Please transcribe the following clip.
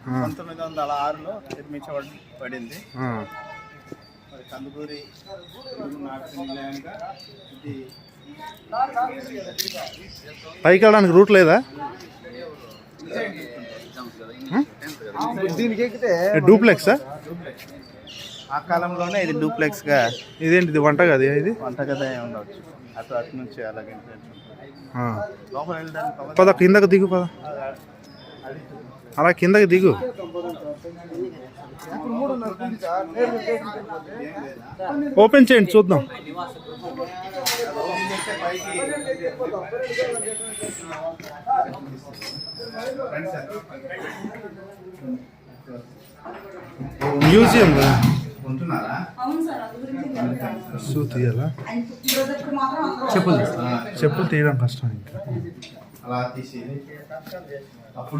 1906లో నిర్మించబడింది. కందుకూరి పైకి వెళ్ళడానికి రూట్ లేదా? డూప్లెక్సా? ఆ కాలంలోనే ఇది డూప్లెక్స్ గా. ఇదేంటిది వంటగది? ఇది వంటగది ఉండవచ్చు. అటు నుంచి అలాగే లోపల వెళ్ళడానికి పద, కిందకు దిగు పద. అలా కిందకి దిగు. ఓపెన్ చేయండి చూద్దాం. మ్యూజియం షూ తీయాలా? చెప్పులు తీయడం కష్టం ఇంకా. అలా తీసి అప్పుడు